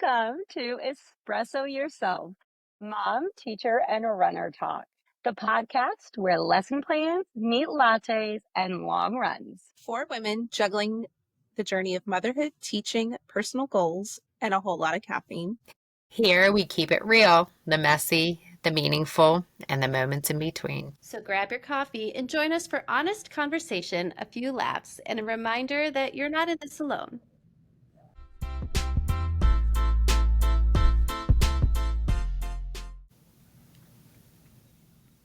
Welcome to Espresso Yourself, Mom, Teacher, and Runner Talk, the podcast where lesson plans meet lattes and long runs. For women juggling the journey of motherhood, teaching, personal goals, and a whole lot of caffeine. Here we keep it real, the messy, the meaningful, and the moments in between. So grab your coffee and join us for honest conversation, a few laughs, and a reminder that you're not in this alone.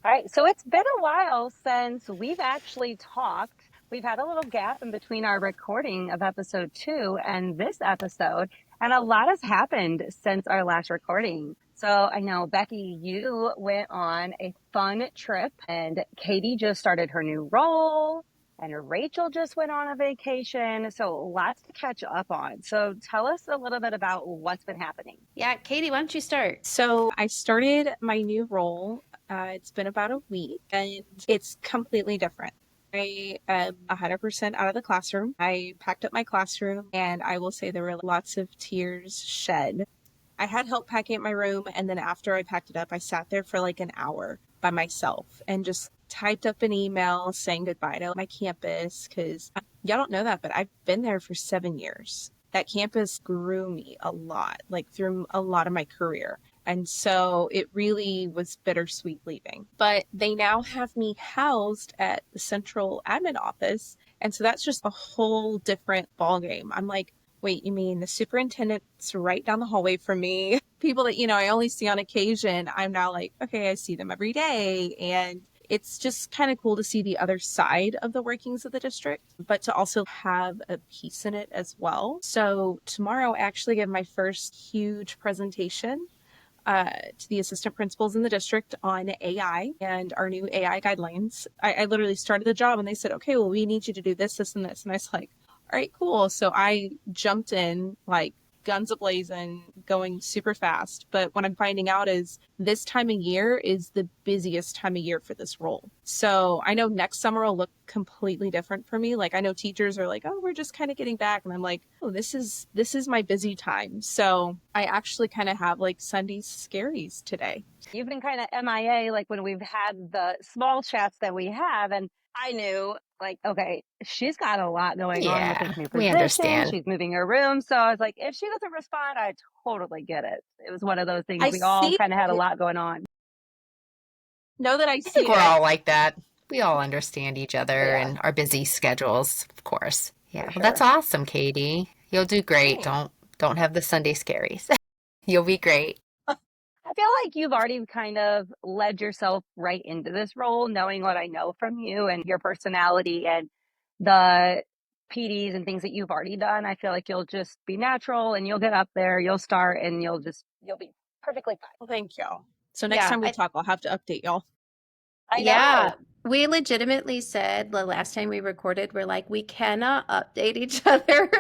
All right, so it's been a while since we've actually talked. We've had a little gap in between our recording of episode 2 and this episode, and a lot has happened since our last recording. So I know, Becky, you went on a fun trip, and Katie just started her new role, and Rachel just went on a vacation. So lots to catch up on. So tell us a little bit about what's been happening. Yeah, Katie, why don't you start? So I started my new role. It's been about a week, and it's completely different. I am 100% out of the classroom. I packed up my classroom, and I will say there were lots of tears shed. I had help packing up my room, and then after I packed it up, I sat there for like an hour by myself and just typed up an email saying goodbye to my campus, because y'all don't know that, but I've been there for 7 years. That campus grew me a lot, like through a lot of my career. And so it really was bittersweet leaving. But they now have me housed at the central admin office. And so that's just a whole different ballgame. I'm like, wait, you mean the superintendent's right down the hallway from me? People that, I only see on occasion, I'm now like, okay, I see them every day. And it's just kind of cool to see the other side of the workings of the district, but to also have a piece in it as well. So tomorrow I actually give my first huge presentation to the assistant principals in the district on AI and our new AI guidelines. I literally started the job and they said, okay, well, we need you to do this, this, and this. And I was like, all right, cool. So I jumped in like guns a-blazing, going super fast. But what I'm finding out is this time of year is the busiest time of year for this role. So I know next summer will look completely different for me. Like I know teachers are like, oh, we're just kind of getting back. And I'm like, oh, this is my busy time. So I actually kind of have like Sunday scaries today. You've been kind of MIA, like when we've had the small chats that we have, and I knew, like, okay, she's got a lot going on with this new we position. understand. She's moving her room. So I was like, if she doesn't respond, I totally get it. It was one of those things. We all kind of had a lot going on. Know that I I think see we're it. all like that. We all understand each other Yeah. and our busy schedules, of course. Yeah, For well, that's sure. awesome, Katie. You'll do great. Don't have the Sunday scaries. You'll be great. I feel like you've already kind of led yourself right into this role, knowing what I know from you and your personality and the PDs and things that you've already done. I feel like you'll just be natural and you'll get up there, you'll start, and you'll be perfectly fine. Well, thank y'all. So next time we talk, I'll have to update y'all. I know. Yeah, we legitimately said the last time we recorded, we're like, we cannot update each other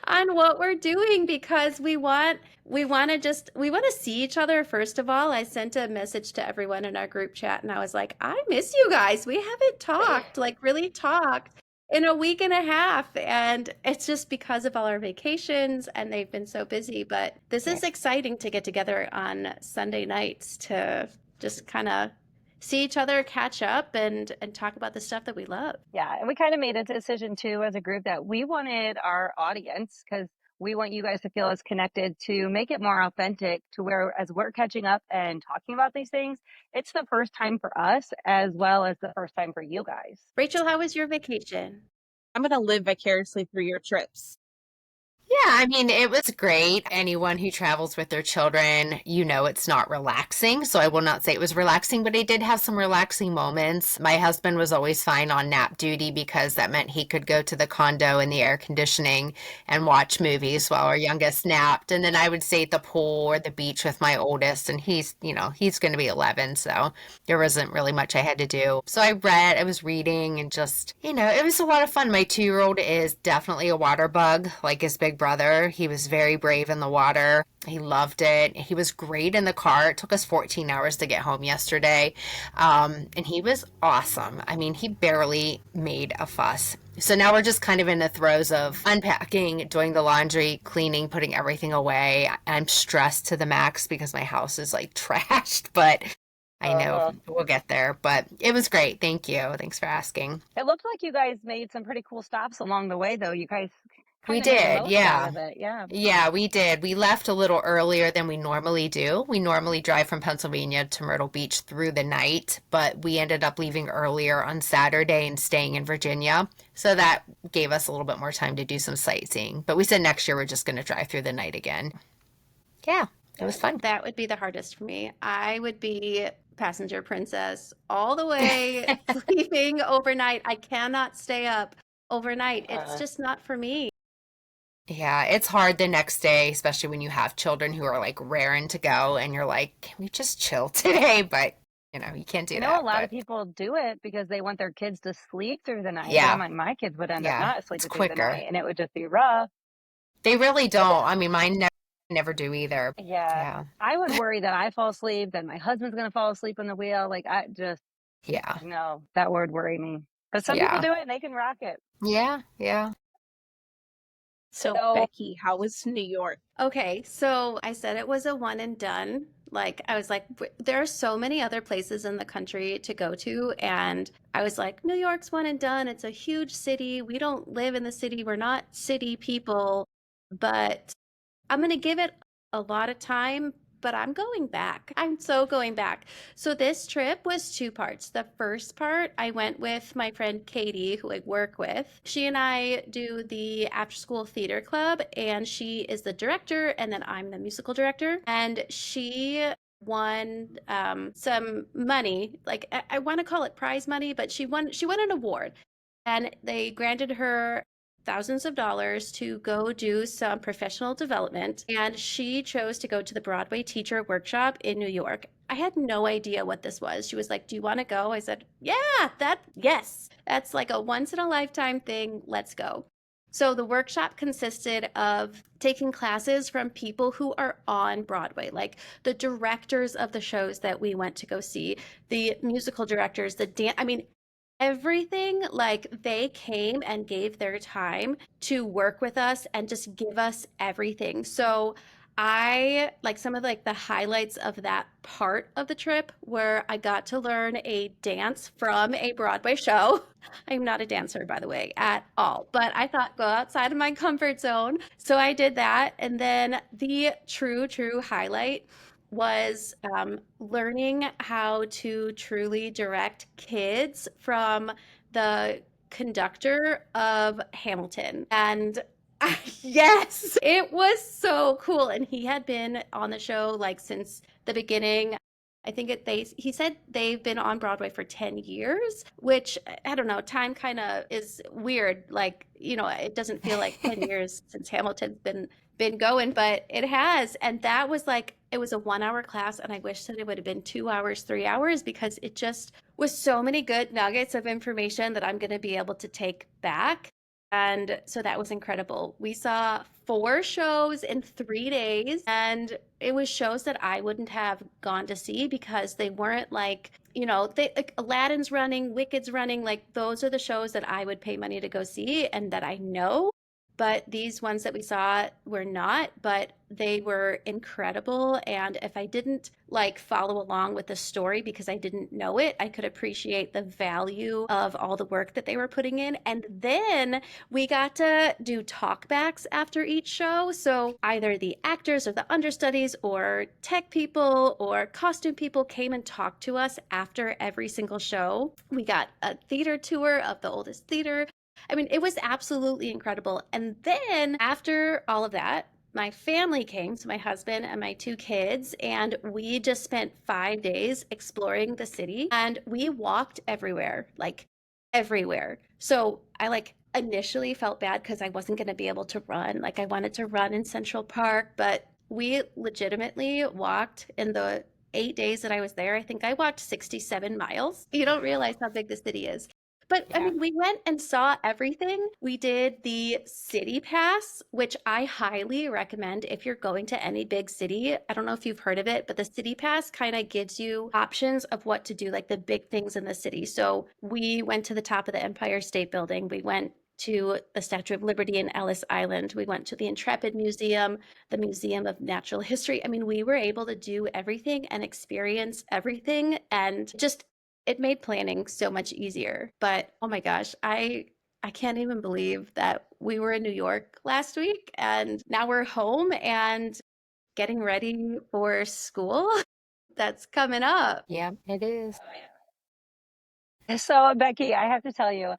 on what we're doing because we want to see each other. First of all, I sent a message to everyone in our group chat and I was like, I miss you guys. We haven't talked, like really talked in a week and a half. And it's just because of all our vacations and they've been so busy. But this is exciting to get together on Sunday nights to just kind of see each other, catch up, and talk about the stuff that we love. Yeah, and we kind of made a decision too as a group that we wanted our audience, because we want you guys to feel as connected, to make it more authentic, to where as we're catching up and talking about these things, it's the first time for us as well as the first time for you guys. Rachel, how was your vacation? I'm going to live vicariously through your trips. Yeah, I mean, it was great. Anyone who travels with their children, it's not relaxing. So I will not say it was relaxing, but I did have some relaxing moments. My husband was always fine on nap duty because that meant he could go to the condo in the air conditioning and watch movies while our youngest napped. And then I would stay at the pool or the beach with my oldest, and he's going to be 11. So there wasn't really much I had to do. So I was reading and just, it was a lot of fun. My 2-year-old is definitely a water bug, like his big brother. He was very brave in the water. He loved it. He was great in the car. It took us 14 hours to get home yesterday. And he was awesome. I mean, he barely made a fuss. So now we're just kind of in the throes of unpacking, doing the laundry, cleaning, putting everything away. I'm stressed to the max because my house is like trashed, but I know Uh, we'll get there. But it was great. Thank you. Thanks for asking. it looked like you guys made some pretty cool stops along the way, though. You guys We kind of made the did. most out Yeah. of it. Yeah. Yeah, we did. We left a little earlier than we normally do. We normally drive from Pennsylvania to Myrtle Beach through the night, but we ended up leaving earlier on Saturday and staying in Virginia. So that gave us a little bit more time to do some sightseeing. But we said next year we're just going to drive through the night again. Yeah, it was fun. That would be the hardest for me. I would be passenger princess all the way, sleeping overnight. I cannot stay up overnight. It's Uh, just not for me. Yeah, it's hard the next day, especially when you have children who are like raring to go and you're like, can we just chill today? But, you can't I do know a that. lot of But people do it because they want their kids to sleep through the night, but I'm yeah, like, my kids would end up yeah, not it's sleeping through the quicker. night, and it would just be rough. They really But don't. I mean, mine never do either. yeah, Yeah. I would worry that I fall asleep, that my husband's gonna fall asleep on the wheel. Like, I just Yeah. no, that would worry me. But some people Yeah. do it and they can rock it. Yeah. Yeah. So, So Becky, how was New York? Okay, so I said it was a one and done. Like, I was like, there are so many other places in the country to go to. And I was like, New York's one and done. It's a huge city. We don't live in the city. We're not city people. But I'm going to give it a lot of time, but I'm going back. I'm so going back. So this trip was two parts. The first part, I went with my friend Katie, who I work with. She and I do the after school theater club, and she is the director, and then I'm the musical director. And she won some money, like I want to call it prize money, but she won an award, and they granted her thousands of dollars to go do some professional development. And she chose to go to the Broadway Teacher Workshop in New York. I had no idea what this was. She was like, "Do you want to go?" I said, "Yeah, yes. That's like a once in a lifetime thing. Let's go." So the workshop consisted of taking classes from people who are on Broadway, like the directors of the shows that we went to go see, the musical directors, the dance. I mean, everything. Like, they came and gave their time to work with us and just give us everything. So I like some of like the highlights of that part of the trip where I got to learn a dance from a Broadway show. I'm not a dancer, by the way, at all, but I thought go outside of my comfort zone. So I did that. And then the true highlight was learning how to truly direct kids from the conductor of Hamilton. And yes, it was so cool. And he had been on the show like since the beginning. I think he said they've been on Broadway for 10 years, which I don't know, time kind of is weird. Like, it doesn't feel like 10 years since Hamilton's been going, but it has. And that was like, it was a 1 hour class, and I wish that it would have been 2 hours, 3 hours, because it just was so many good nuggets of information that I'm going to be able to take back. And so that was incredible. We saw 4 shows in 3 days, and it was shows that I wouldn't have gone to see because they weren't like, they like Aladdin's running, Wicked's running, like those are the shows that I would pay money to go see and that I know. But these ones that we saw were not, but they were incredible. And if I didn't like follow along with the story because I didn't know it, I could appreciate the value of all the work that they were putting in. And then we got to do talkbacks after each show. So either the actors or the understudies or tech people or costume people came and talked to us after every single show. We got a theater tour of the oldest theater. I mean, it was absolutely incredible. And then after all of that, my family came, so my husband and my 2 kids, and we just spent 5 days exploring the city, and we walked everywhere, like everywhere. So I like initially felt bad because I wasn't going to be able to run. Like, I wanted to run in Central Park, but we legitimately walked in the 8 days that I was there. I think I walked 67 miles. You don't realize how big the city is. But I Yeah. mean, we went and saw everything. We did the city pass, which I highly recommend if you're going to any big city. I don't know if you've heard of it, but the city pass kind of gives you options of what to do, like the big things in the city. So we went to the top of the Empire State Building. We went to the Statue of Liberty in Ellis Island. We went to the Intrepid Museum, the Museum of Natural History. I mean, we were able to do everything and experience everything, and just it made planning so much easier. But oh my gosh, I can't even believe that we were in New York last week and now we're home and getting ready for school that's coming up. Yeah, it is. So, Becky, I have to tell you,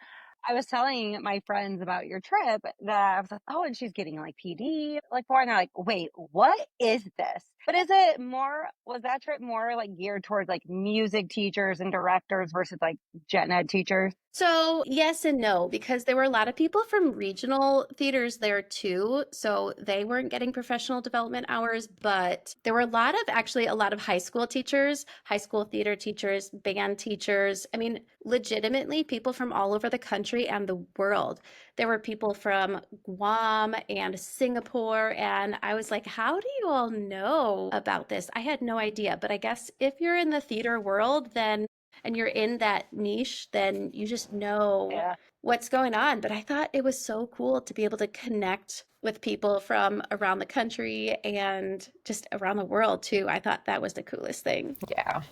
I was telling my friends about your trip that I was like, oh, and she's getting like PD like for, and they're like, wait, what is this? But is it more, was that trip more like geared towards like music teachers and directors versus like gen ed teachers? So, yes and no, because there were a lot of people from regional theaters there too. So they weren't getting professional development hours, but there were actually a lot of high school teachers, high school theater teachers, band teachers. I mean, legitimately people from all over the country and the world. There were people from Guam and Singapore. And I was like, how do you all know about this? I had no idea. But I guess if you're in the theater world, then and you're in that niche, then you just know Yeah. what's going on. But I thought it was so cool to be able to connect with people from around the country and just around the world too. I thought that was the coolest thing. Yeah.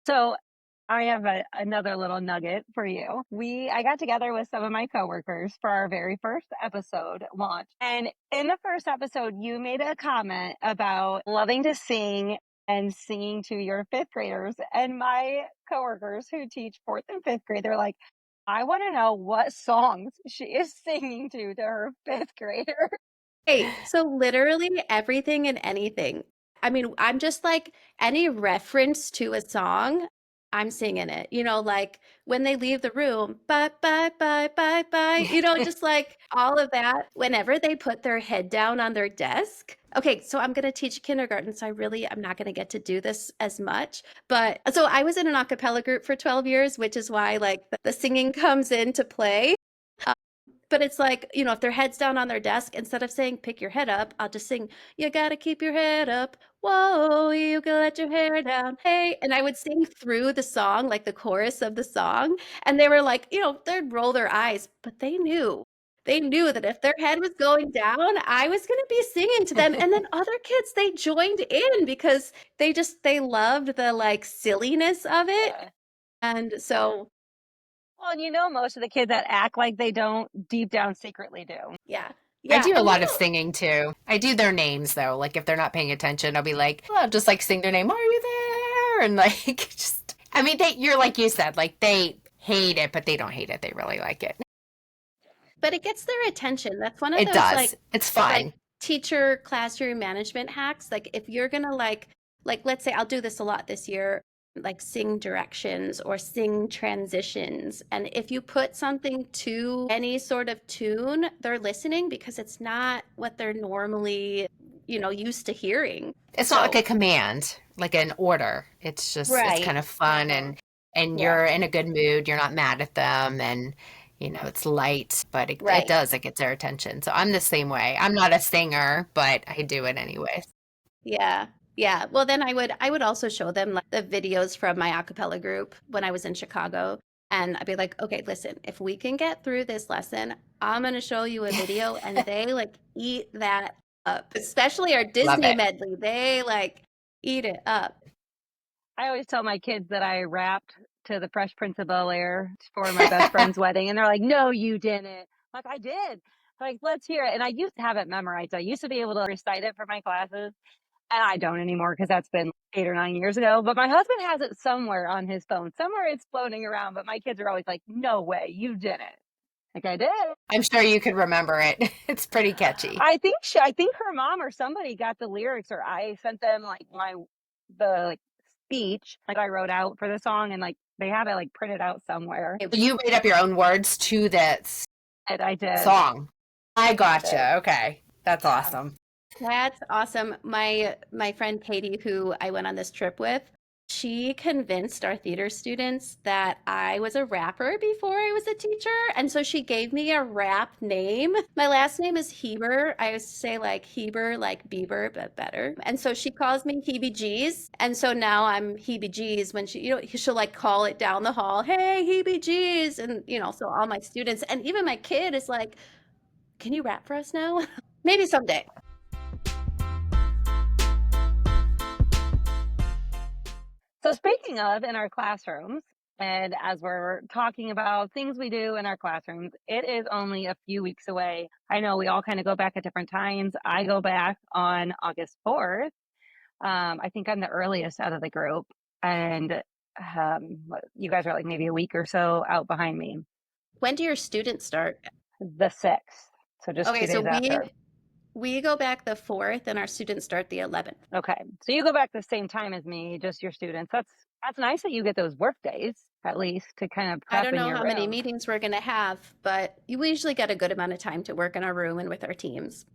So I have another little nugget for you. I got together with some of my coworkers for our very first episode launch. And in the first episode, you made a comment about loving to sing and singing to your fifth graders. And my coworkers who teach fourth and fifth grade, they're like, I want to know what songs she is singing to her fifth grader. Hey, so literally everything and anything. I mean, I'm just like any reference to a song, I'm singing it. You know, like when they leave the room, bye, bye, bye, bye, bye. You know, just like all of that. Whenever they put their head down on their desk. Okay, so I'm going to teach kindergarten. So I'm not going to get to do this as much. But so I was in an a cappella group for 12 years, which is why like the singing comes into play. But it's like, you know, if their head's down on their desk, instead of saying pick your head up, I'll just sing, you gotta keep your head up. Whoa, you can let your hair down. Hey. And I would sing through the song, like the chorus of the song. And they were like, you know, they'd roll their eyes, but they knew. They knew that if their head was going down, I was going to be singing to them. And then other kids, they joined in because they loved the like silliness of it. Yeah. And so, Well, and you know, most of the kids that act like they don't deep down secretly do. yeah. I Yeah. do a And we lot of don't, singing too. I do their names though. Like if they're not paying attention, I'll be like, oh, I'll just like sing their name. Are you there? And like just, I mean, you're like you said, like they hate it, but they don't hate it. They really like it. but it gets their attention. That's one of It those does. It's fun. teacher classroom management hacks. Like if you're gonna like let's say I'll do this a lot this year, like sing directions or sing transitions. And if you put something to any sort of tune, they're listening because it's not what they're normally, you know, used to hearing. It's not like So a command, like an order. It's just it's right. kind of fun and Yeah. you're in a good mood. You're not mad at them and you know, it's light, but it Right. does, it gets their attention. So I'm the same way. I'm not a singer, but I do it anyway. Yeah. Yeah. Well, then I would also show them like the videos from my a cappella group when I was in Chicago. And I'd be like, okay, listen, if we can get through this lesson, I'm gonna show you a video. And they like eat that up, especially our Love Disney it. medley. They like eat it up. I always tell my kids that I rapped to the Fresh Prince of Bel-Air for my best friend's wedding, and they're like, "No, you didn't." Like, I did. Like, let's hear it. And I used to have it memorized. I used to be able to recite it for my classes, and I don't anymore because that's been 8 or 9 years ago. But my husband has it somewhere on his phone. Somewhere it's floating around, but my kids are always like, "No way, you didn't." Like, I did. I'm sure you could remember it. It's pretty catchy. I think her mom or somebody got the lyrics, or I sent them like the like speech like I wrote out for the song, and like they have it like printed out somewhere. So you made up your own words to that And I did. song. I did. gotcha. Okay. That's awesome. That's awesome. My friend Katie, who I went on this trip with, She convinced our theater students that I was a rapper before I was a teacher. And so she gave me a rap name. My last name is Heber. I used to say like Heber, like Bieber, but better. And so she calls me Heebie G's. And so now I'm Heebie G's when she'll like call it down the hall, hey, Heebie G's. And, so all my students and even my kid is like, can you rap for us now? Maybe someday. So speaking of in our classrooms, and as we're talking about things we do in our classrooms, it is only a few weeks away. I know we all kind of go back at different times. I go back on August 4th. I think I'm the earliest out of the group, and you guys are like maybe a week or so out behind me. When do your students start? The 6th, so just Okay, 2 so days after. we go back the 4th and our students start the 11th. Okay, so you go back the same time as me, just your students. That's nice that you get those work days at least to kind of I prep don't in know your how many room. meetings we're going to have, but we usually get a good amount of time to work in our room and with our teams.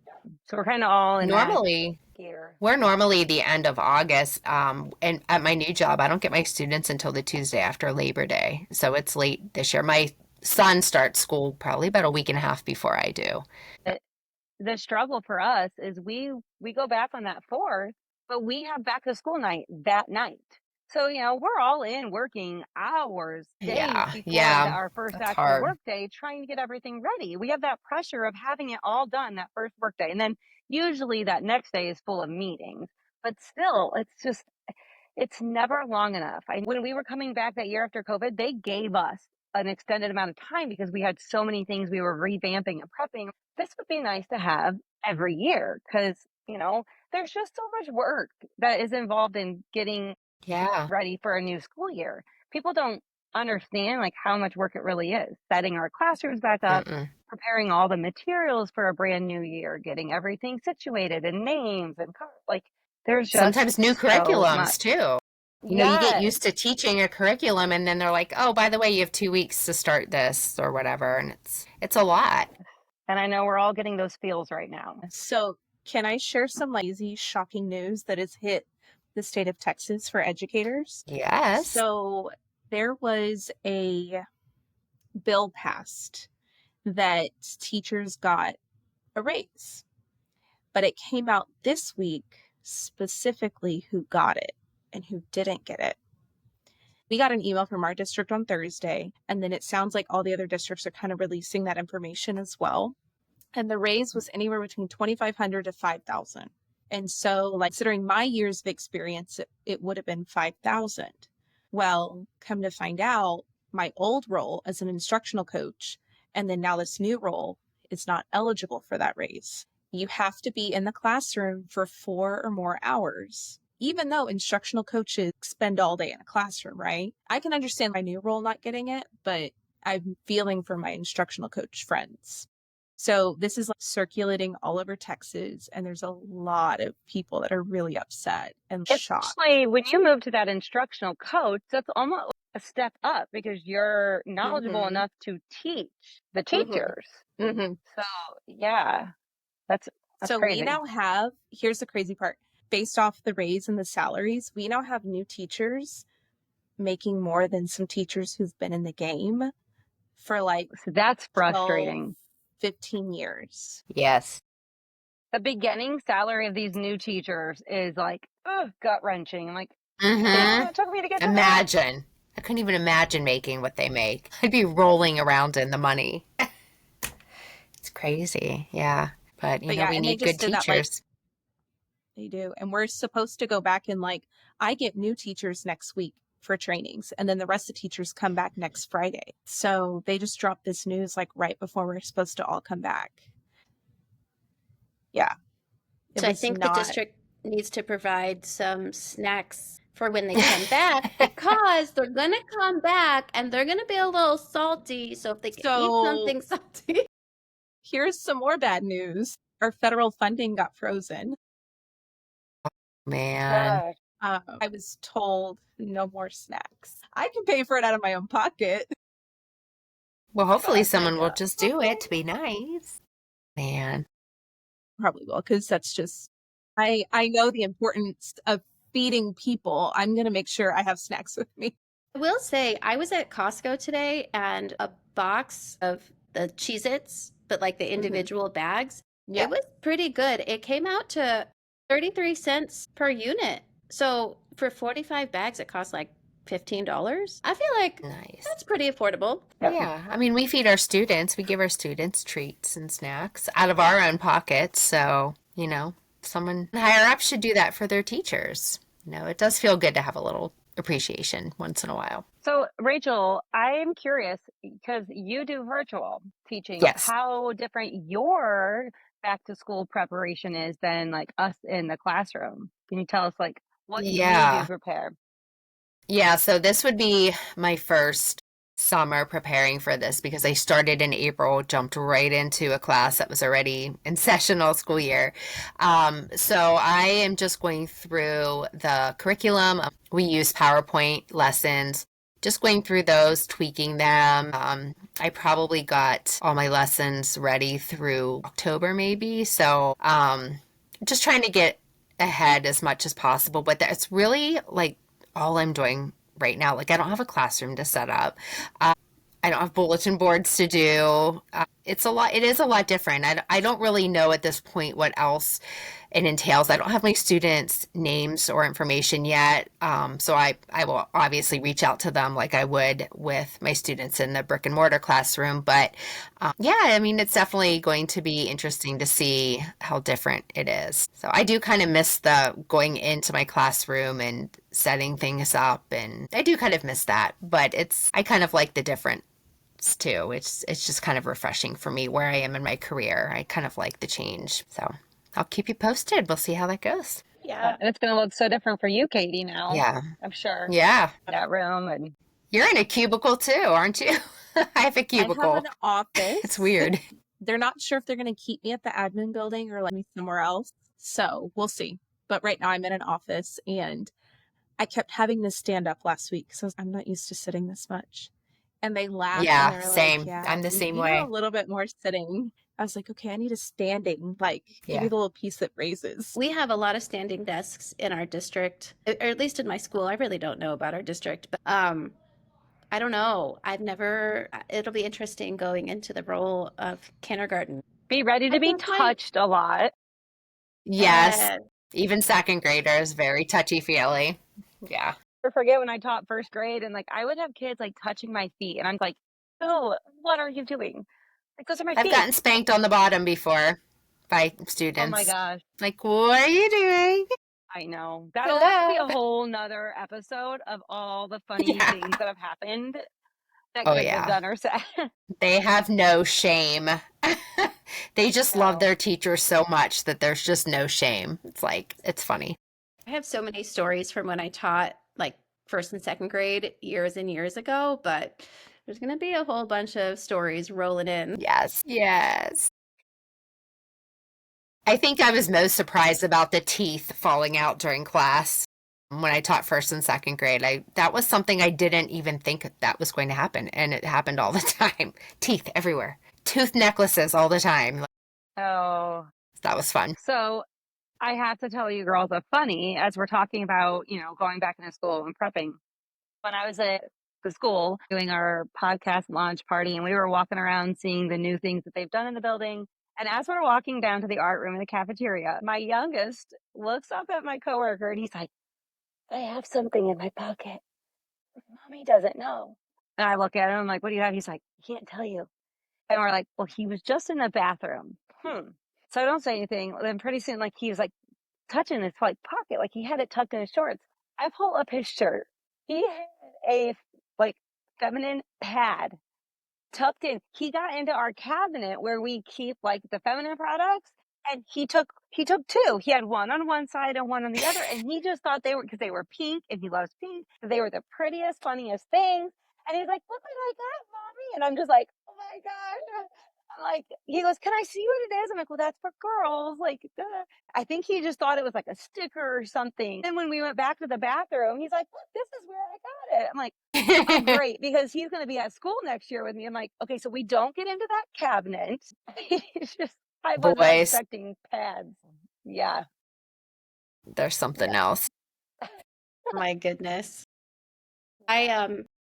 So we're kind of all in that Normally, gear. we're normally the end of August. And at my new job, I don't get my students until the Tuesday after Labor Day. So it's late this year. My son starts school probably about a week and a half before I do. The struggle for us is we go back on that 4th, but we have back to school night that night. So, we're all in working hours, days Yeah, before yeah, our first that's actual hard. work day, trying to get everything ready. We have that pressure of having it all done that first work day. And then usually that next day is full of meetings. But still, it's never long enough. When we were coming back that year after COVID, they gave us an extended amount of time because we had so many things we were revamping and prepping. This would be nice to have every year because, there's just so much work that is involved in getting Yeah. ready for a new school year. People don't understand like how much work it really is. Setting our classrooms back up, Mm-mm. preparing all the materials for a brand new year, getting everything situated and names and like there's just Sometimes new so curriculums much. too. You get Yes. used to teaching a curriculum and then they're like, "Oh, by the way, you have 2 weeks to start this or whatever." And it's a lot. And I know we're all getting those feels right now. So, can I share some lazy, shocking news that has hit the state of Texas for educators? Yes. So, there was a bill passed that teachers got a raise, but it came out this week specifically who got it and who didn't get it. We got an email from our district on Thursday, and then it sounds like all the other districts are kind of releasing that information as well. And the raise was anywhere between 2,500 to 5,000. And so, like, considering my years of experience, it would have been 5,000. Well, come to find out, my old role as an instructional coach, and then now this new role is not eligible for that raise. You have to be in the classroom for 4 or more hours, even though instructional coaches spend all day in a classroom, right? I can understand my new role not getting it, but I'm feeling for my instructional coach friends. So this is like circulating all over Texas, and there's a lot of people that are really upset and shocked. Especially when you move to that instructional coach, that's almost like a step up because you're knowledgeable Mm-hmm. enough to teach the Mm-hmm. teachers. Mm-hmm. So yeah, that's So we crazy. now have, here's the crazy part, based off the raise and the salaries, we now have new teachers making more than some teachers who've been in the game for like So that's 12, frustrating. 15 years. Yes. The beginning salary of these new teachers is like, gut wrenching. I'm like, Mm-hmm. it took me to get to that. Imagine. I couldn't even imagine making what they make. I'd be rolling around in the money. It's crazy. Yeah. But, But yeah, we and they need just good did that like teachers. they do. And we're supposed to go back and like, I get new teachers next week for trainings, and then the rest of the teachers come back next Friday. So they just dropped this news like right before we're supposed to all come back. Yeah. It So I was think the not. district needs to provide some snacks for when they come back because they're going to come back and they're going to be a little salty. So if they can eat So something salty. here's some more bad news. Our federal funding got frozen. Man. I was told no more snacks. I can pay for it out of my own pocket. Well, hopefully But someone will just do it to be nice. Man. probably will, because that's just I know the importance of feeding people, I'm going to make sure I have snacks with me. I will say, I was at Costco today and a box of the Cheez-Its, but like the individual bags, Yeah. it was pretty good. It came out to 33 cents per unit. So for 45 bags, it cost like $15. I feel like Nice. that's pretty affordable. Yeah, I mean, we feed our students, we give our students treats and snacks out of our own pockets. So, someone higher up should do that for their teachers. It does feel good to have a little appreciation once in a while. So, Rachel, I'm curious because you do virtual teaching, Yes. how different your back to school preparation is than like us in the classroom. Can you tell us like what you do Yeah. to prepare? Yeah, so this would be my first summer preparing for this because I started in April, jumped right into a class that was already in session all school year. So I am just going through the curriculum. We use PowerPoint lessons, just going through those, tweaking them. I probably got all my lessons ready through October maybe. So just trying to get ahead as much as possible, but that's really like all I'm doing right now. Like I don't have a classroom to set up. I don't have bulletin boards to do. It's a lot. It is a lot different. I don't really know at this point what else it entails. I don't have my students' names or information yet. So I will obviously reach out to them like I would with my students in the brick and mortar classroom. But yeah, I mean, it's definitely going to be interesting to see how different it is. So I do kind of miss the going into my classroom and setting things up. And I do kind of miss that, but I kind of like the difference too. It's just kind of refreshing for me where I am in my career. I kind of like the change. So I'll keep you posted. We'll see how that goes. Yeah. And it's going to look so different for you, Katie, now. Yeah. I'm sure. Yeah. That room. And You're in a cubicle too, aren't you? I have a cubicle. I have an office. It's weird. They're not sure if they're going to keep me at the admin building or let me somewhere else. So we'll see. But right now I'm in an office and I kept having to stand up last week. So I'm not used to sitting this much. And they laughed. Yeah, and they were same. Like, yeah, I'm the same you way. A little bit more sitting. I was like, okay, I need a standing. Like, give me the little piece that raises. We have a lot of standing desks in our district, or at least in my school. I really don't know about our district, but I don't know. It'll be interesting going into the role of kindergarten. be ready to be touched a lot. Yes. Even second graders, very touchy-feely. Yeah. I forget when I taught first grade and like I would have kids like touching my feet and I'm like, oh, what are you doing? Like those are my feet. I've gotten spanked on the bottom before by students. Oh my gosh. Like, what are you doing? I know. That'll be a whole nother episode of all the funny things that have happened that kids have done or said. They have no shame. They just love their teachers so much that there's just no shame. It's like, it's funny. I have so many stories from when I taught like first and second grade years and years ago, but there's going to be a whole bunch of stories rolling in. Yes. Yes. I think I was most surprised about the teeth falling out during class when I taught first and second grade. That was something I didn't even think that was going to happen, and it happened all the time. Teeth everywhere. Tooth necklaces all the time. Oh. That was fun. So I have to tell you girls a funny as we're talking about, going back into school and prepping. When I was at the school doing our podcast launch party and we were walking around seeing the new things that they've done in the building. And as we're walking down to the art room in the cafeteria, my youngest looks up at my coworker and he's like, I have something in my pocket. Mommy doesn't know. And I look at him, I'm like, what do you have? He's like, I can't tell you. And we're like, well, he was just in the bathroom. So I don't say anything. Then pretty soon, like he was like touching his like pocket, like he had it tucked in his shorts. I pull up his shirt. He had a like feminine pad tucked in. He got into our cabinet where we keep like the feminine products, and he took two. He had one on one side and one on the other, and he just thought because they were pink, and he loves pink. They were the prettiest, funniest things. And he's like, "Look what I got, mommy!" And I'm just like, "Oh my gosh!" Like he goes, "Can I see what it is?" I'm like, "Well, that's for girls." Like, duh. I think he just thought it was like a sticker or something. And when we went back to the bathroom, he's like, "Look, this is where I got it." I'm like, "Oh, great," because he's going to be at school next year with me. I'm like, "Okay, so we don't get into that cabinet." It's just, I was not expecting pads. Yeah, There's something else. My goodness. I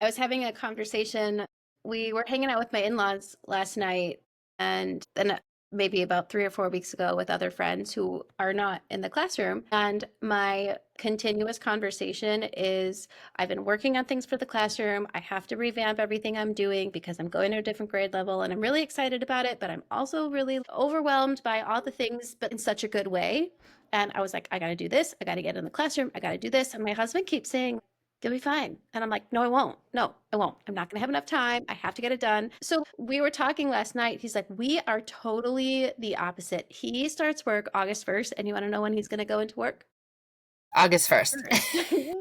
was having a conversation. We were hanging out with my in-laws last night, and then maybe about 3 or 4 weeks ago with other friends who are not in the classroom. And my continuous conversation is I've been working on things for the classroom. I have to revamp everything I'm doing because I'm going to a different grade level and I'm really excited about it, but I'm also really overwhelmed by all the things, but in such a good way. And I was like, I got to do this. I got to get in the classroom. I got to do this. And my husband keeps saying, you'll be fine. And I'm like, no, I won't. No, I won't. I'm not going to have enough time. I have to get it done. So we were talking last night. He's like, we are totally the opposite. He starts work August 1st. And you want to know when he's going to go into work? August 1st. Yes.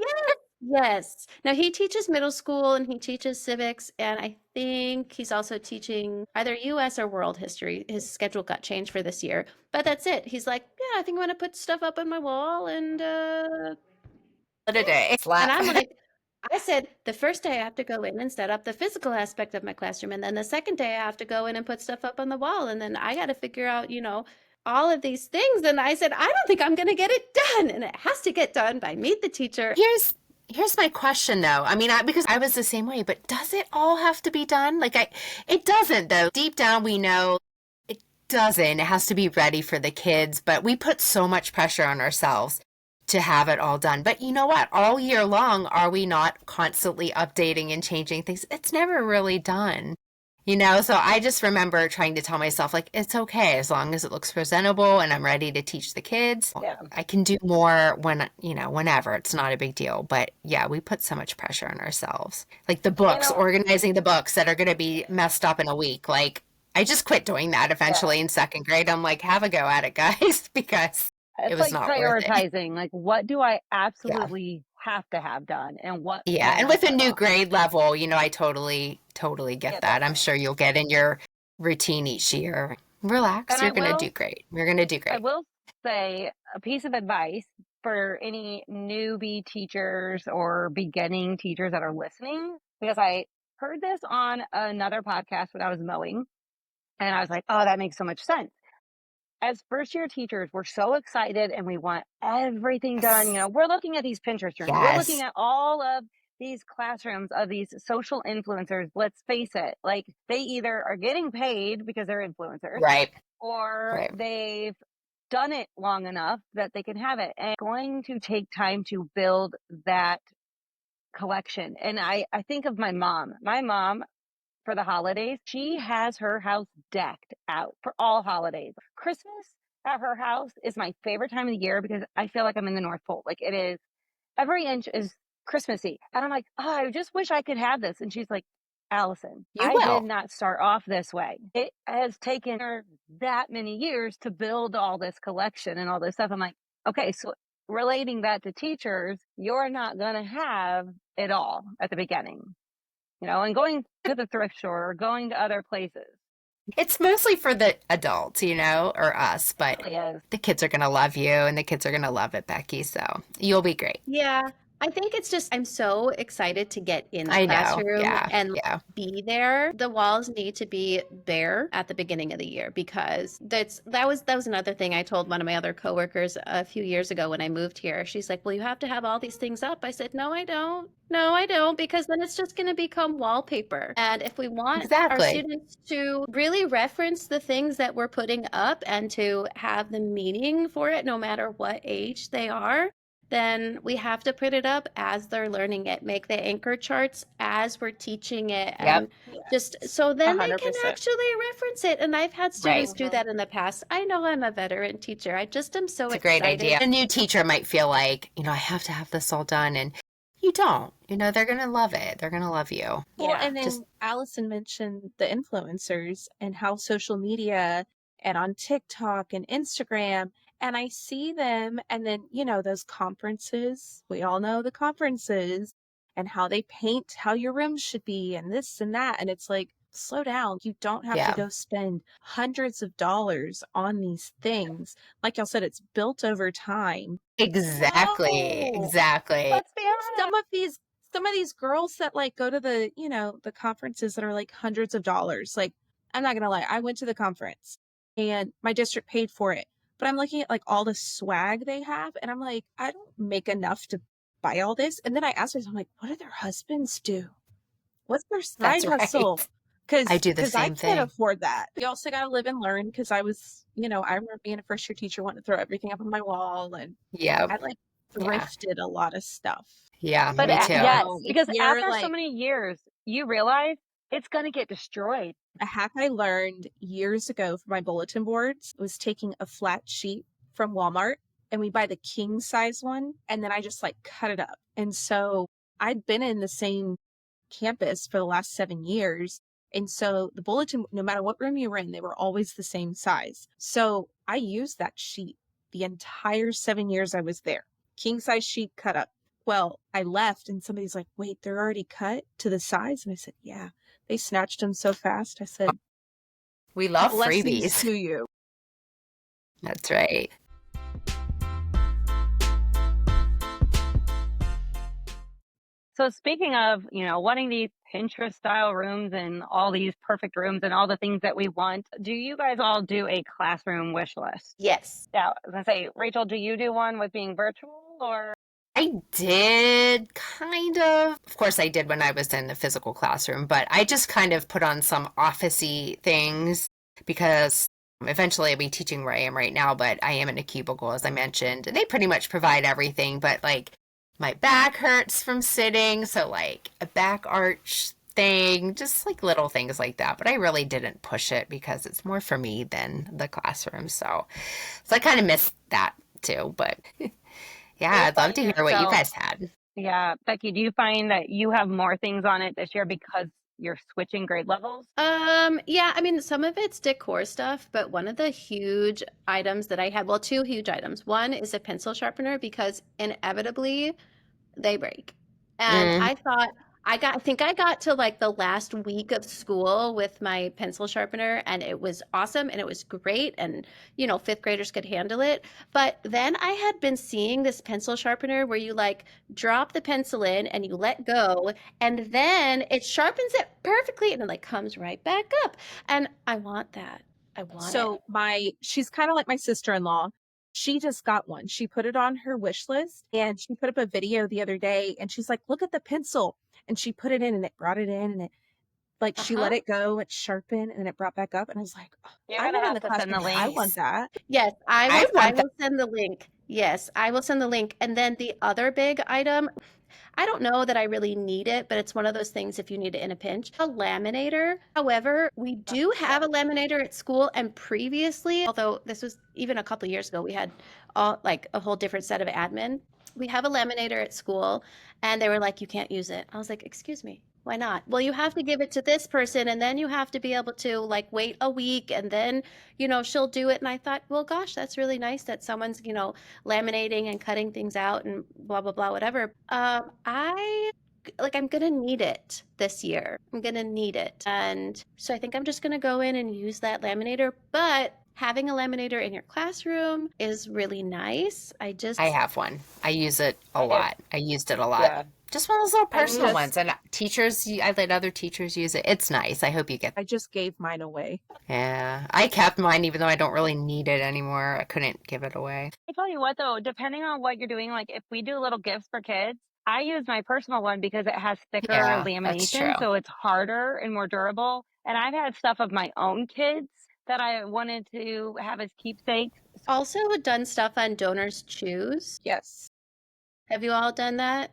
Yes. Now he teaches middle school and he teaches civics. And I think he's also teaching either US or world history. His schedule got changed for this year. But that's it. He's like, yeah, I think I'm going to put stuff up on my wall and What a day. and Slap. I'm like, I said, the first day I have to go in and set up the physical aspect of my classroom. And then the second day I have to go in and put stuff up on the wall. And then I got to figure out, all of these things. And I said, I don't think I'm going to get it done. And it has to get done by meet the teacher. Here's my question though. I mean, because I was the same way, but does it all have to be done? It doesn't though. Deep down, we know it doesn't. It has to be ready for the kids, but we put so much pressure on ourselves to have it all done. But you know what? All year long, are we not constantly updating and changing things? It's never really done. So I just remember trying to tell myself, like, it's okay as long as it looks presentable and I'm ready to teach the kids. Yeah. I can do more whenever. It's not a big deal. But yeah, we put so much pressure on ourselves. Like the books, organizing the books that are going to be messed up in a week. Like, I just quit doing that eventually in second grade. I'm like, have a go at it, guys, because it It's was like not worth it. prioritizing, like what do I absolutely have to have done and what Yeah, can and I with a put new off? grade level, I totally get that. I'm sure you'll get in your routine each year. Relax, And you're gonna do great. You're gonna do I great. will say a piece of advice for any newbie teachers or beginning teachers that are listening, because I heard this on another podcast when I was mowing, and I was like, oh, that makes so much sense. As first year teachers, we're so excited and we want everything done. Yes. We're looking at these Pinterest journeys. We're looking Yes. at all of these classrooms of these social influencers. Let's face it, like they either are getting paid because they're influencers Right. or Right. they've done it long enough that they can have it. And it's going to take time to build that collection. And I think of my mom. My mom, for the holidays, she has her house decked out for all holidays. Christmas at her house is my favorite time of the year because I feel like I'm in the North Pole. Like it is, every inch is Christmassy. And I'm like, oh, I just wish I could have this. And she's like, Allison, You I did will. not start off this way. It has taken her that many years to build all this collection and all this stuff. I'm like, okay, so relating that to teachers, you're not going to have it all at the beginning, and going to the thrift store or going to other places. It's mostly for the adults, or us, but It really is. the kids are gonna love you and the kids are gonna love it, Becky. So you'll be great. Yeah. I think it's just, I'm so excited to get in the I know. classroom Yeah. and Yeah. be there. The walls need to be bare at the beginning of the year because that was another thing I told one of my other coworkers a few years ago when I moved here. She's like, "Well, you have to have all these things up." I said, "No, I don't. No, I don't, because then it's just going to become wallpaper. And if we want our Exactly. students to really reference the things that we're putting up and to have the meaning for it, no matter what age they are, then we have to put it up as they're learning it, make the anchor charts as we're teaching it, and Yep. just so then they can 100%. actually reference it. And I've had students Right. do that in the past. I know I'm a veteran teacher. I just am so It's a great excited. idea. A new teacher might feel like, I have to have this all done, and you don't. They're gonna love it. They're gonna love you. Well, Yeah. and then Just Allison mentioned the influencers and how social media and on TikTok and Instagram, and I see them, and then, those conferences, we all know the conferences and how they paint how your rooms should be and this and that. And it's like, slow down. You don't have to yeah. go spend hundreds of dollars on these things. Like y'all said, it's built over time. Exactly. No, Exactly. let's be honest. Some of these girls that like go to the conferences that are like hundreds of dollars. Like, I'm not gonna lie, I went to the conference and my district paid for it. But I'm looking at like all the swag they have, and I'm like, I don't make enough to buy all this. And then I asked myself, I'm like, what do their husbands do? What's their That's side hustle? right. I do the Because I same can't thing. afford that. You also got to live and learn because I was, I remember being a first year teacher, wanting to throw everything up on my wall, and Yep. I like Yeah. thrifted a lot of stuff. Yeah, But me And too. so yes, if because you're after so like, many years, you realize it's going to get destroyed. a hack I learned years ago for my bulletin boards was taking a flat sheet from Walmart, and we buy the king size one, and then I just like cut it up. And so I'd been in the same campus for the last 7 years. And so the bulletin, no matter what room you were in, they were always the same size. So I used that sheet the entire 7 years I was there. King size sheet cut up. Well, I left and somebody's like, wait, they're already cut to the size? And I said, yeah. They snatched them so fast. I said, We love blessings freebies. to you. That's right. So speaking of, wanting these Pinterest style rooms and all these perfect rooms and all the things that we want, do you guys all do a classroom wish list? Yes. Yeah, I was gonna say, Rachel, do you do one with being virtual or? I did kind of. Of course, I did when I was in the physical classroom, but I just kind of put on some office-y things because eventually I'll be teaching where I am right now, but I am in a cubicle, as I mentioned. They pretty much provide everything, but like my back hurts from sitting, so like a back arch thing, just like little things like that. But I really didn't push it because it's more for me than the classroom. So I kind of missed that too, but yeah, Do you I'd love find to hear what you yourself, guys had. yeah, Becky, do you find that you have more things on it this year because you're switching grade levels? Yeah, I mean, some of it's decor stuff, but one of the huge items that I had, well, two huge items. One is a pencil sharpener because inevitably they break. And Mm, I thought I think I got to like the last week of school with my pencil sharpener and it was awesome and it was great and fifth graders could handle it. But then I had been seeing this pencil sharpener where you like drop the pencil in and you let go and then it sharpens it perfectly and it like comes right back up. And I want that. I want it. So she's kind of like my sister-in-law. She just got one. She put it on her wish list and she put up a video the other day and she's like, look at the pencil. And she put it in and it brought it in and it like she Uh-huh. let it go, it sharpened and it brought back up. And I was like, oh, You're I'm gonna not in have the to send the classroom, but I want nice. links. that. Yes, I I want that. will send the link. Yes, I will send the link. And then the other big item, I don't know that I really need it, but it's one of those things if you need it in a pinch. A laminator. However, we do have a laminator at school, and previously, although this was even a couple years ago, we had all like a whole different set of admin. We have a laminator at school, and they were like, "You can't use it." I was like, "Excuse me." Why not? Well, you have to give it to this person, and then you have to be able to like wait a week, and then she'll do it. And I thought, well, gosh, that's really nice that someone's laminating and cutting things out and blah blah blah whatever. I'm gonna need it this year. I'm gonna need it, and so I think I'm just gonna go in and use that laminator. But having a laminator in your classroom is really nice. I have one. I use it a I do. lot. I used it a lot. Yeah. Just one of those little I personal just ones. And teachers, I let other teachers use it. It's nice. I hope you get. I just gave mine away. Yeah. I kept mine even though I don't really need it anymore. I couldn't give it away. I tell you what though, depending on what you're doing, like if we do little gifts for kids, I use my personal one because it has thicker Yeah, that's true. lamination, so it's harder and more durable. And I've had stuff of my own kids that I wanted to have as keepsakes. Also done stuff on Donors Choose. Yes. Have you all done that?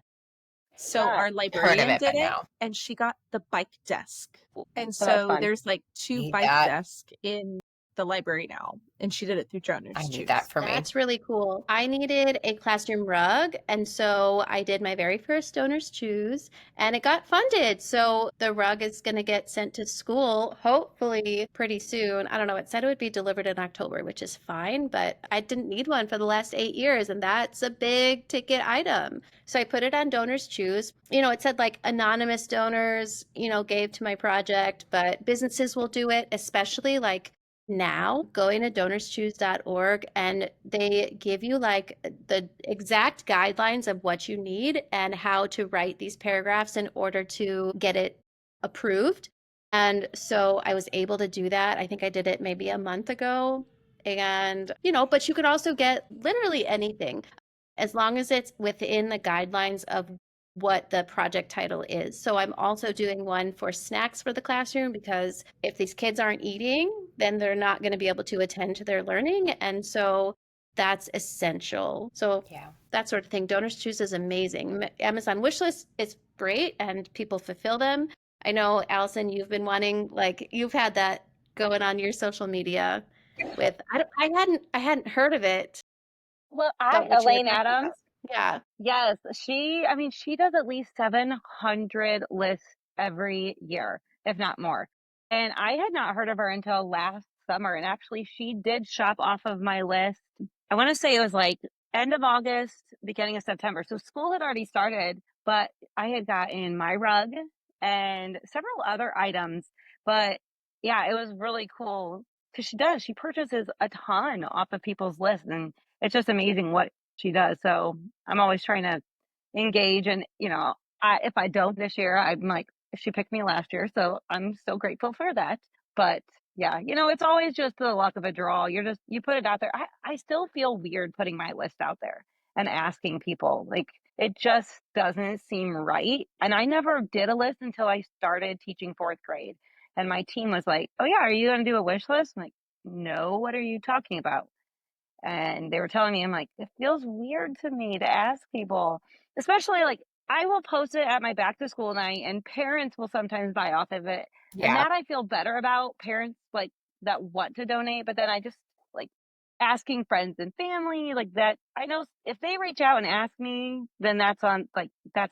So our Heard of librarian it by did it now. and she got the bike desk. And So that's so fun. there's like two Need bike that. desks in the library now. And she did it through I Donors need Choose. that for me. That's really cool. I needed a classroom rug, and so I did my very first Donors Choose, and it got funded. So the rug is going to get sent to school hopefully pretty soon. I don't know. It said it would be delivered in October, which is fine, but I didn't need one for the last 8 years, and that's a big ticket item. So I put it on Donors Choose. It said like anonymous donors, gave to my project, but businesses will do it, especially like now going to donorschoose.org and they give you like the exact guidelines of what you need and how to write these paragraphs in order to get it approved. And so I was able to do that. I think I did it maybe a month ago And, but you could also get literally anything as long as it's within the guidelines of what the project title is. So I'm also doing one for snacks for the classroom because if these kids aren't eating, then they're not going to be able to attend to their learning. And so that's essential. So Yeah. that sort of thing. Donors Choose is amazing. Amazon Wishlist is great and people fulfill them. I know, Allison, you've been wanting, like, you've had that going on your social media with, I hadn't heard of it, Well, but what you were Elaine talking Adams, about. Yeah. yes, I mean, she does at least 700 lists every year, if not more. And I had not heard of her until last summer. And actually, she did shop off of my list. I want to say it was like end of August, beginning of September. So school had already started, but I had gotten my rug and several other items. But yeah, it was really cool because she purchases a ton off of people's lists. And it's just amazing what she does. So I'm always trying to engage. And, if I don't this year, I'm like, she picked me last year. So I'm so grateful for that. But yeah, it's always just the luck of a draw. You put it out there. I still feel weird putting my list out there and asking people. Like, it just doesn't seem right. And I never did a list until I started teaching fourth grade. And my team was like, oh, yeah, are you going to do a wish list? I'm like, no, what are you talking about? And they were telling me, I'm like, it feels weird to me to ask people, especially like I will post it at my back to school night and parents will sometimes buy off of it. And Yeah. that I feel better about, parents like that want to donate. But then I just like asking friends and family like that. I know if they reach out and ask me, then that's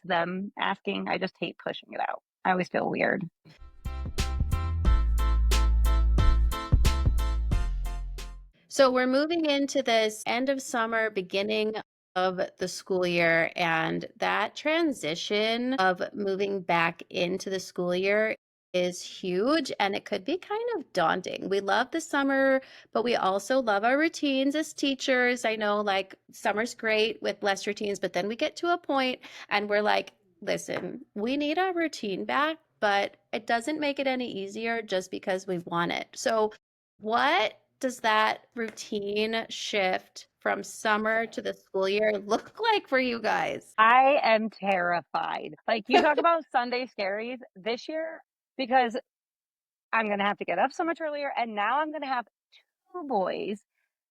them asking. I just hate pushing it out. I always feel weird. So we're moving into this end of summer, beginning of the school year, and that transition of moving back into the school year is huge and it could be kind of daunting. We love the summer, but we also love our routines as teachers. I know like summer's great with less routines, but then we get to a point and we're like, listen, we need our routine back, but it doesn't make it any easier just because we want it. So what does that routine shift from summer to the school year look like for you guys? I am terrified. Like you talk about Sunday scaries this year, because I'm going to have to get up so much earlier. And now I'm going to have two boys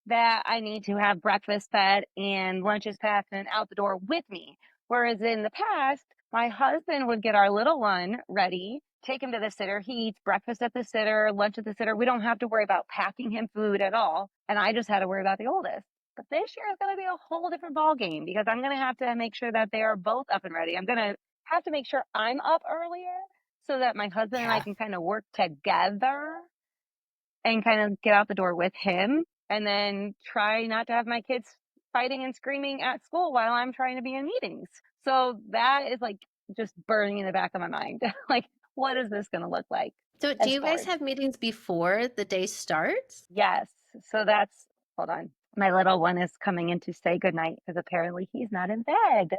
that I need to have breakfast fed and lunches packed and out the door with me. Whereas in the past, my husband would get our little one ready, take him to the sitter. He eats breakfast at the sitter, lunch at the sitter. We don't have to worry about packing him food at all. And I just had to worry about the oldest. But this year is going to be a whole different ball game because I'm going to have to make sure that they are both up and ready. I'm going to have to make sure I'm up earlier so that my husband and I Yeah. can kind of work together and kind of get out the door with him, and then try not to have my kids fighting and screaming at school while I'm trying to be in meetings. So that is like just burning in the back of my mind. Like, what is this going to look like So, do as you far guys as, have meetings before the day starts? yes. So that's, hold on. My little one is coming in to say goodnight because apparently he's not in bed.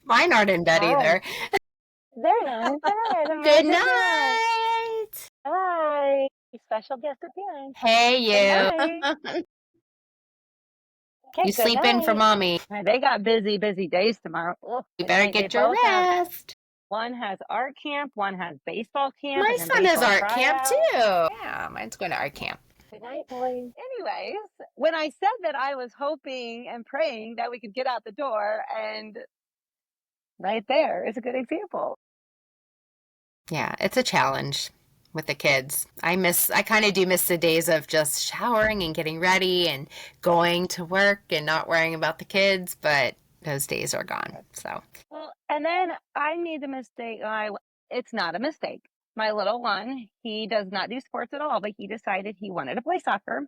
Mine aren't in bed Hi. either. They're not in bed. Good Merry good night. night. Bye. Special guest appearance. Hey, Good you. night. You Okay, good sleep in for night. mommy. They got busy, busy days tomorrow. Oh, You good better night. They get your both have, rest. one has art camp, one has baseball camp, My and then son has baseball art camp too. tryout. Yeah, mine's going to art camp. Good night, boys. Anyways, when I said that I was hoping and praying that we could get out the door, and right there is a good example. Yeah, it's a challenge with the kids. I kind of do miss the days of just showering and getting ready and going to work and not worrying about the kids, but those days are gone. So, Well, and then I made the mistake. It's not a mistake. My little one, he does not do sports at all, but he decided he wanted to play soccer.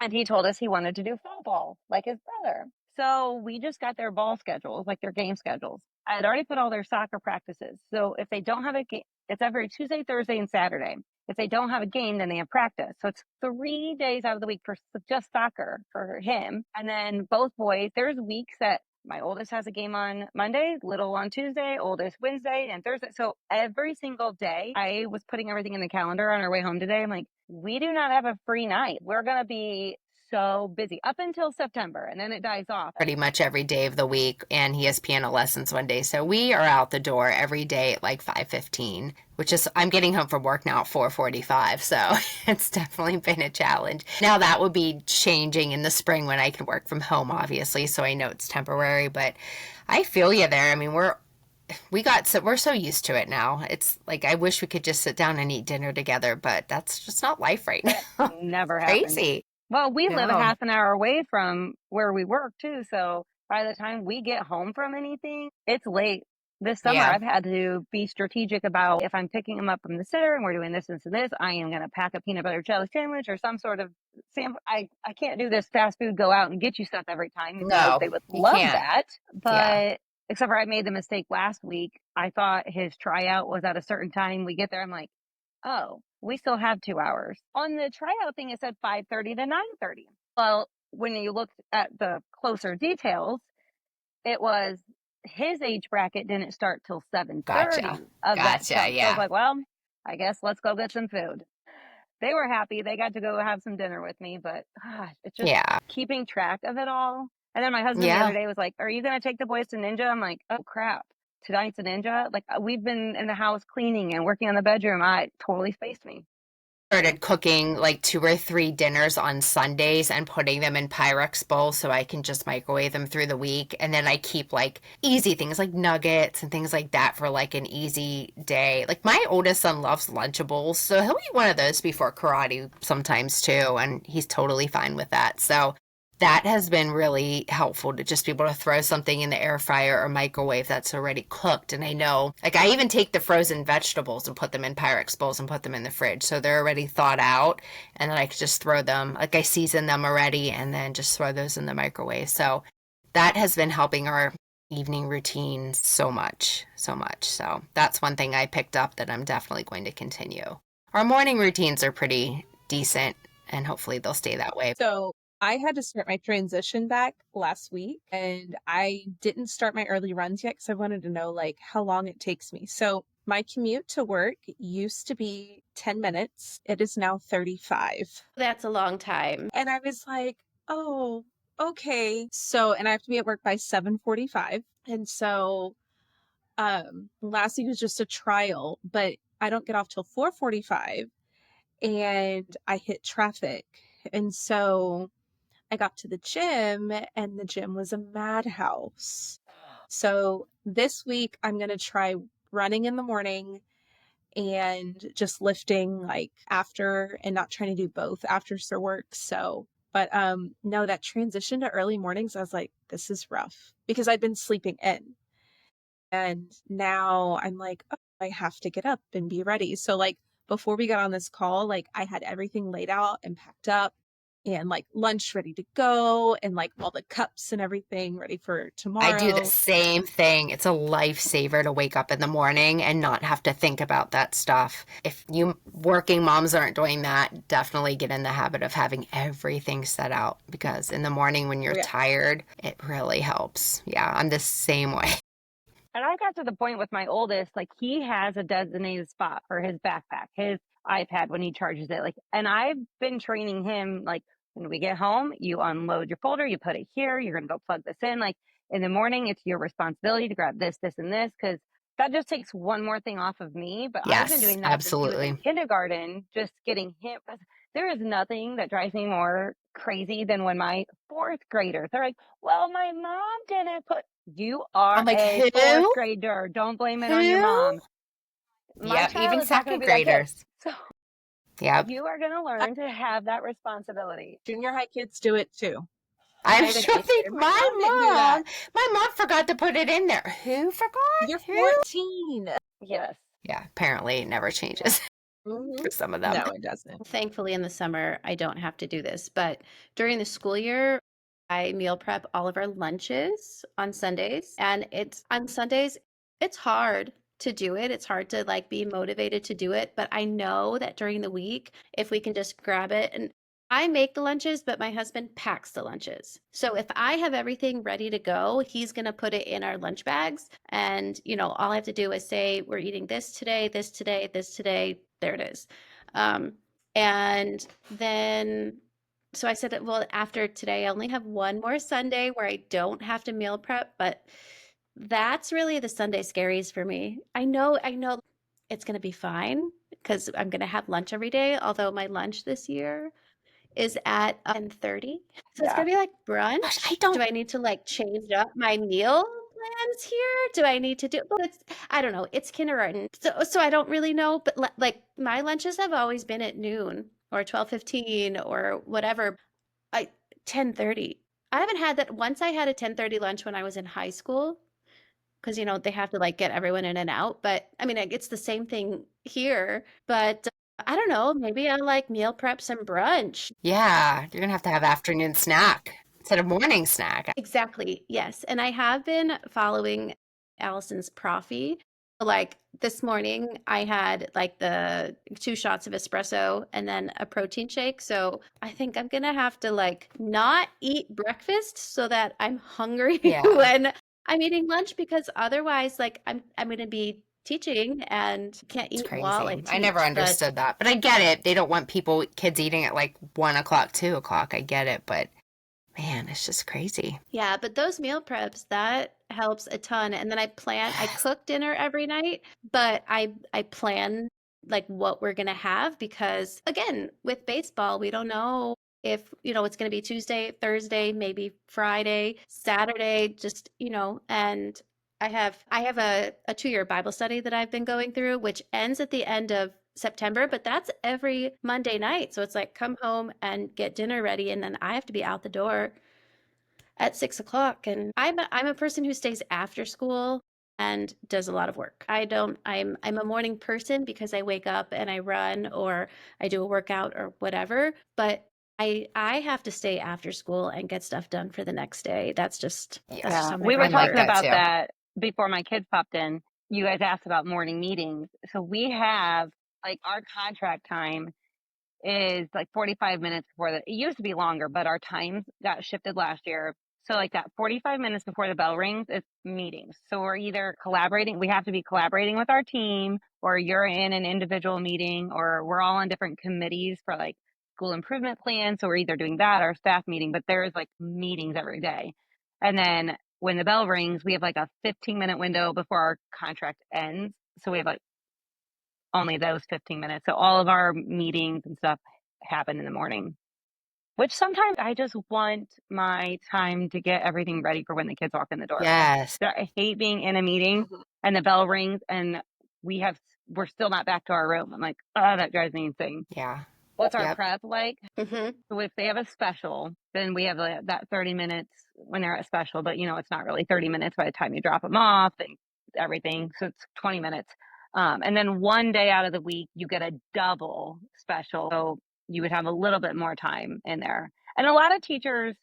And he told us he wanted to do fall ball like his brother. So we just got their ball schedules, like their game schedules. I had already put all their soccer practices. So if they don't have a game, it's every Tuesday, Thursday, and Saturday. If they don't have a game, then they have practice. So it's 3 days out of the week for just soccer for him. And then both boys, there's weeks that My oldest has a game on Monday, little on Tuesday, oldest Wednesday and Thursday. So every single day, I was putting everything in the calendar on our way home today. I'm like, we do not have a free night. We're going to be so busy up until September, and then it dies off. Pretty much every day of the week, and he has piano lessons one day. So we are out the door every day at like 5:15, which is I'm getting home from work now at 4:45. So it's definitely been a challenge. Now that will be changing in the spring when I can work from home, obviously. So I know it's temporary, but I feel you there. I mean, we're so used to it now. It's like I wish we could just sit down and eat dinner together, but that's just not life right now. Never happens. Crazy. Well, we live a No. half an hour away from where we work too. So by the time we get home from anything, it's late. This summer, Yeah. I've had to be strategic about if I'm picking them up from the sitter and we're doing this and this, I am going to pack a peanut butter jelly sandwich or some sort of sandwich. I can't do this fast food, go out and get you stuff every time, even though No, they would you love can't. that. Yeah. But except for I made the mistake last week. I thought his tryout was at a certain time. We get there, I'm like, oh, we still have 2 hours. On the tryout thing, it said 5:30 to 9:30. Well, when you looked at the closer details, it was his age bracket didn't start till 7:30 Gotcha. of that Gotcha. chunk. So I was Yeah. like, well, I guess let's go get some food. They were happy. They got to go have some dinner with me, but gosh, it's just Yeah. keeping track of it all. And then my husband the Yeah. other day was like, are you going to take the boys to Ninja? I'm like, oh crap. Tonight's a Ninja. Like we've been in the house cleaning and working on the bedroom. I totally spaced me. Started cooking like 2 or 3 dinners on Sundays and putting them in Pyrex bowls so I can just microwave them through the week. And then I keep like easy things like nuggets and things like that for like an easy day. Like my oldest son loves Lunchables, so he'll eat one of those before karate sometimes too, and he's totally fine with that. So that has been really helpful to just be able to throw something in the air fryer or microwave that's already cooked. And I know, like, I even take the frozen vegetables and put them in Pyrex bowls and put them in the fridge. So they're already thawed out. And then I can just throw them, like, I season them already and then just throw those in the microwave. So that has been helping our evening routine so much, so much. So that's one thing I picked up that I'm definitely going to continue. Our morning routines are pretty decent, and hopefully they'll stay that way. So I had to start my transition back last week, and I didn't start my early runs yet because I wanted to know like how long it takes me. So my commute to work used to be 10 minutes. It is now 35. That's a long time. And I was like, oh, okay. So, and I have to be at work by 7:45. And so last week was just a trial, but I don't get off till 4:45 and I hit traffic. And so I got to the gym and the gym was a madhouse. So this week I'm going to try running in the morning and just lifting like after and not trying to do both after work. So, but no, that transition to early mornings, I was like, this is rough because I'd been sleeping in. And now I'm like, oh, I have to get up and be ready. So like before we got on this call, like I had everything laid out and packed up and like lunch ready to go and like all the cups and everything ready for I do the tomorrow. same thing. It's a lifesaver to wake up in the morning and not have to think about that stuff. If you working moms aren't doing that, definitely get in the habit of having everything set out because in the morning when you're Yeah. tired, it really helps. Yeah, I'm the same way. And I got to the point with my oldest, like he has a designated spot for his backpack, his iPad when he charges it. Like, and I've been training him, like, when we get home, you unload your folder, you put it here, you're going to go plug this in. Like in the morning, it's your responsibility to grab this, this, and this, because that just takes one more thing off of me. But I've been Yes, doing that since he was in absolutely. kindergarten, just getting him. There is nothing that drives me more crazy than when my fourth graders, they're like, well, my mom didn't put, you are I'm like, a fourth who? grader. Don't blame it on your Who? mom. My Yep, child even is not going to second be that kid. graders. So Yep. you are going to learn to have that responsibility. Junior high kids do it too. I'm I sure think my mom didn't do that. my mom forgot to put it in there. Who forgot? You're Who? 14. Yes. Yeah, apparently it never changes Mhm. for some of them. No, it doesn't. Thankfully, in the summer, I don't have to do this. But during the school year, I meal prep all of our lunches on Sundays. And it's on Sundays, it's hard to do it. It's hard to like be motivated to do it. But I know that during the week, if we can just grab it and I make the lunches, but my husband packs the lunches. So if I have everything ready to go, he's going to put it in our lunch bags. And, all I have to do is say, we're eating this today, this today, this today. There it is. Um, and then, so I said that, well, after today, I only have one more Sunday where I don't have to meal prep, but that's really the Sunday scaries for me. I know it's going to be fine because I'm going to have lunch every day, although my lunch this year is at 10:30. So it's Yeah. gonna be like Gosh, I brunch. Do don't. I need to like change up my meal plans here? Do I need to do well, it's I don't know. It's kindergarten. So I don't really know, but like my lunches have always been at noon or 12:15 or whatever. I 10:30. I haven't had that once. I had a 10:30 lunch when I was in high school because they have to like get everyone in and out. But I mean, it's the same thing here. But I don't know. Maybe I'll like meal prep some brunch. Yeah, you're gonna have to have afternoon snack instead of morning snack. Exactly. Yes. And I have been following Allison's Profi. Like this morning, I had like the 2 shots of espresso and then a protein shake. So I think I'm gonna have to like not eat breakfast so that I'm hungry Yeah, when I'm eating lunch because otherwise, like I'm gonna be teaching and can't it's eat while I crazy. I never teach. But understood that, but I get it. They don't want kids eating at like 1 o'clock, 2 o'clock. I get it, but man, it's just crazy. yeah, but those meal preps, that helps a ton. And then I Yes. cook dinner every night, but I plan like what we're gonna have because again, with baseball, we don't know if, it's gonna be Tuesday, Thursday, maybe Friday, Saturday, just, and I have a 2-year Bible study that I've been going through, which ends at the end of September, but that's every Monday night. So it's like come home and get dinner ready, and then I have to be out the door at 6 o'clock. And I'm a person who stays after school and does a lot of work. I'm a morning person because I wake up and I run or I do a workout or whatever, but I have to stay after school and get stuff done for the next day. That's just Yes, Yeah. how my We were I'm brain like talking that works. about too. that before my kids popped in. You guys asked about morning meetings. So we have like our contract time is like 45 minutes before it used to be longer, but our times got shifted last year. So like that 45 minutes before the bell rings, it's meetings. So we're either collaborating, we have to be collaborating with our team, or you're in an individual meeting, or we're all on different committees for like school improvement plans. So we're either doing that or staff meeting, but there's like meetings every day. And then when the bell rings, we have like a 15-minute window before our contract ends. So we have like only those 15 minutes. So all of our meetings and stuff happen in the morning, which sometimes I just want my time to get everything ready for when the kids walk in the door. Yes. I hate being in a meeting and the bell rings and we're still not back to our room. I'm like, oh, that drives me insane. Yeah. What's our Yep. prep like? Hmm. So if they have a special, then we have that 30 minutes when they're at special, but it's not really 30 minutes by the time you drop them off and everything. So it's 20 minutes. And then one day out of the week, you get a double special. So you would have a little bit more time in there. And a lot of teachers,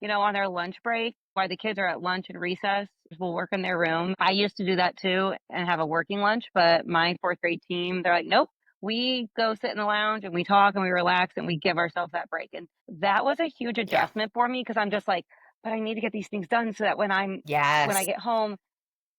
on their lunch break, while the kids are at lunch and recess, will work in their room. I used to do that too and have a working lunch, but my fourth grade team, they're like, nope, we go sit in the lounge and we talk and we relax and we give ourselves that break. And that was a huge Yeah. adjustment for me because I'm just like, but I need to get these things done so that when I Yes. get home.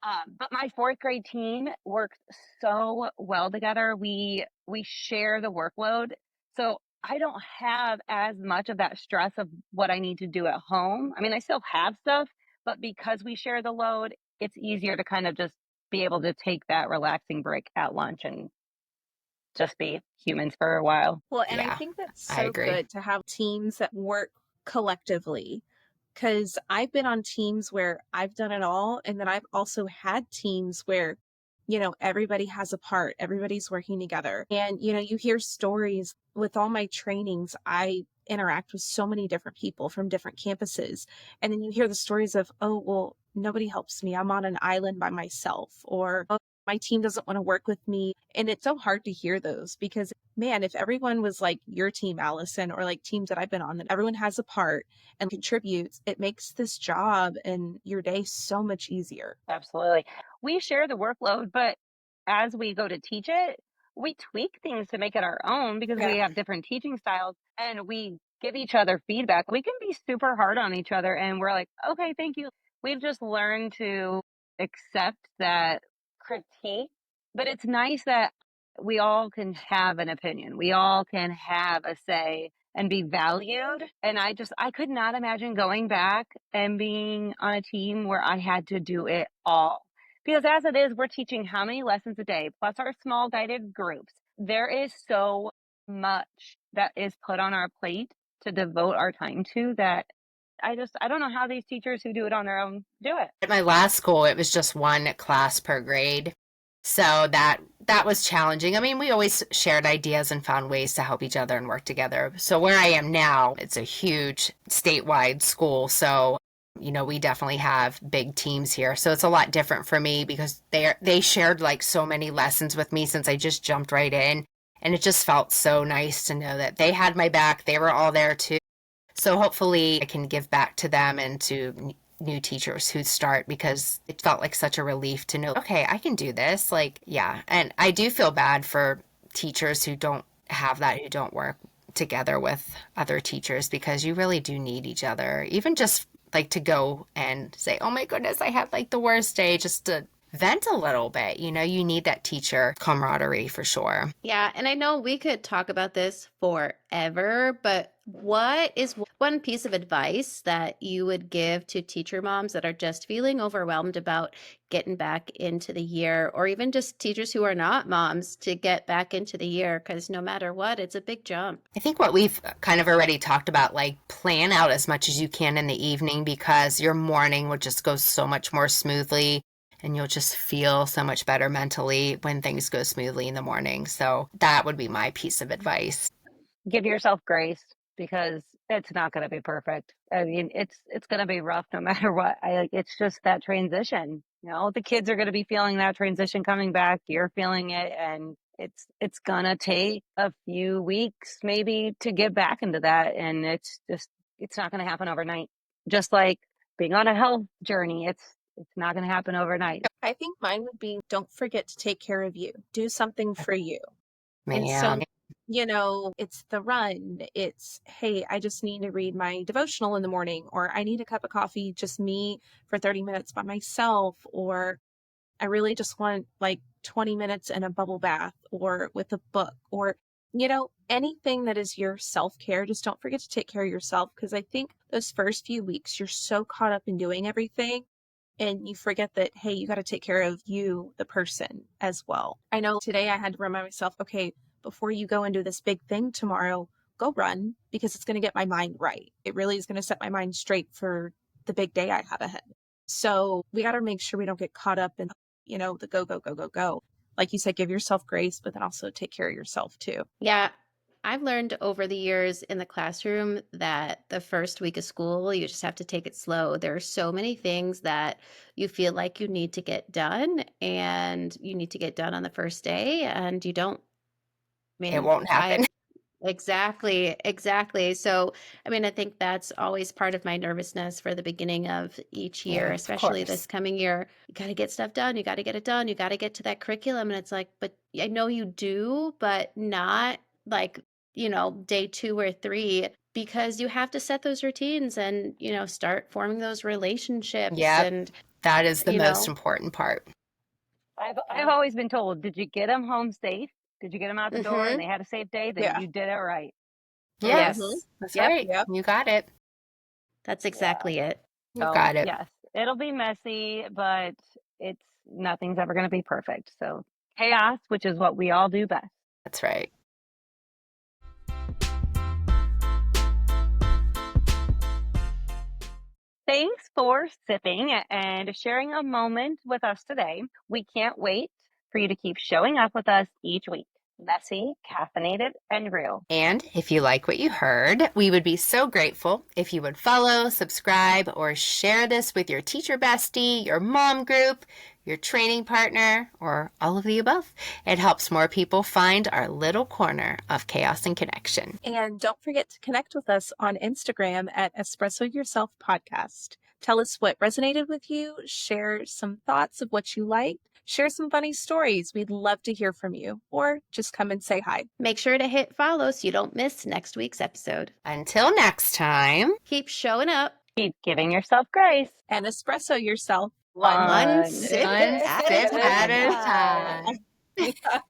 But my fourth grade team works so well together. We share the workload. So I don't have as much of that stress of what I need to do at home. I mean, I still have stuff, but because we share the load, it's easier to kind of just be able to take that relaxing break at lunch and just be humans for a while. Well, and I Yeah. think that's I so agree. good to have teams that work collectively. Because I've been on teams where I've done it all. And then I've also had teams where, everybody has a part, everybody's working together. And, you hear stories with all my trainings. I interact with so many different people from different campuses. And then you hear the stories of, oh, well, nobody helps me. I'm on an island by myself. Or, oh, my team doesn't want to work with me. And it's so hard to hear those because, man, if everyone was like your team, Allison, or like teams that I've been on, that everyone has a part and contributes, it makes this job and your day so much easier. Absolutely. We share the workload, but as we go to teach it, we tweak things to make it our own because Yeah. we have different teaching styles and we give each other feedback. We can be super hard on each other and we're like, okay, thank you. We've just learned to accept that critique, but it's nice that we all can have an opinion. We all can have a say and be valued. And I could not imagine going back and being on a team where I had to do it all. Because as it is, we're teaching how many lessons a day, plus our small guided groups. There is so much that is put on our plate to devote our time to that I don't know how these teachers who do it on their own do it. At my last school, it was just one class per grade. So that was challenging. I mean, we always shared ideas and found ways to help each other and work together. So where I am now, it's a huge statewide school. So, we definitely have big teams here. So it's a lot different for me because they shared like so many lessons with me since I just jumped right in. And it just felt so nice to know that they had my back. They were all there too. So hopefully I can give back to them and to new teachers who start because it felt like such a relief to know, okay, I can do this. Like, yeah. And I do feel bad for teachers who don't have that, who don't work together with other teachers because you really do need each other. Even just like to go and say, oh my goodness, I had like the worst day, just to vent a little bit. You need that teacher camaraderie for sure. Yeah, and I know we could talk about this forever, but what is one piece of advice that you would give to teacher moms that are just feeling overwhelmed about getting back into the year, or even just teachers who are not moms to get back into the year? Because no matter what, it's a big jump. I think what we've kind of already talked about, like plan out as much as you can in the evening because your morning will just go so much more smoothly. And you'll just feel so much better mentally when things go smoothly in the morning. So that would be my piece of advice. Give yourself grace because it's not going to be perfect. I mean, it's going to be rough no matter what. It's just that transition. The kids are going to be feeling that transition coming back. You're feeling it, and it's going to take a few weeks maybe to get back into that. And it's not going to happen overnight. Just like being on a health journey, it's not going to happen overnight. I think mine would be don't forget to take care of you. Do something for you. Man. And so, it's the run. It's, hey, I just need to read my devotional in the morning, or I need a cup of coffee, just me for 30 minutes by myself, or I really just want like 20 minutes in a bubble bath or with a book, or, anything that is your self-care. Just don't forget to take care of yourself, because I think those first few weeks, you're so caught up in doing everything. And you forget that, hey, you got to take care of you, the person, as well. I know today I had to remind myself, okay, before you go and do this big thing tomorrow, go run, because it's going to get my mind right. It really is going to set my mind straight for the big day I have ahead. So we got to make sure we don't get caught up in, the go, go, go, go, go. Like you said, give yourself grace, but then also take care of yourself too. Yeah, I've learned over the years in the classroom that the first week of school, you just have to take it slow. There are so many things that you feel like you need to get done, and you need to get done on the first day, and you don't. I It mean, won't happen. Exactly. So, I mean, I think that's always part of my nervousness for the beginning of each year, Yeah, of especially course. this coming year. You got to get stuff done. You got to get it done. You got to get to that curriculum. And it's like, but I know you do, but not like, day 2 or 3, because you have to set those routines and, start forming those relationships Yep. and, That is the you most know, important part. I've always been told, did you get them home safe? Did you get them out the door and mm-hmm. they had a safe day? Then Yeah. you did it right. Yes, that's Yep. right. Yep. You got it. That's Yeah. exactly it. You So got it. yes, it'll be messy, but nothing's ever going to be perfect. So chaos, which is what we all do best. That's right. Thanks for sipping and sharing a moment with us today. We can't wait for you to keep showing up with us each week. Messy, caffeinated, and real. And if you like what you heard, we would be so grateful if you would follow, subscribe, or share this with your teacher bestie, your mom group, your training partner, or all of the above. It helps more people find our little corner of chaos and connection. And don't forget to connect with us on Instagram at Espresso Yourself Podcast. Tell us what resonated with you. Share some thoughts of what you liked. Share some funny stories. We'd love to hear from you. Or just come and say hi. Make sure to hit follow so you don't miss next week's episode. Until next time. Keep showing up. Keep giving yourself grace. And espresso yourself. One One sip One at sip a at a time. time.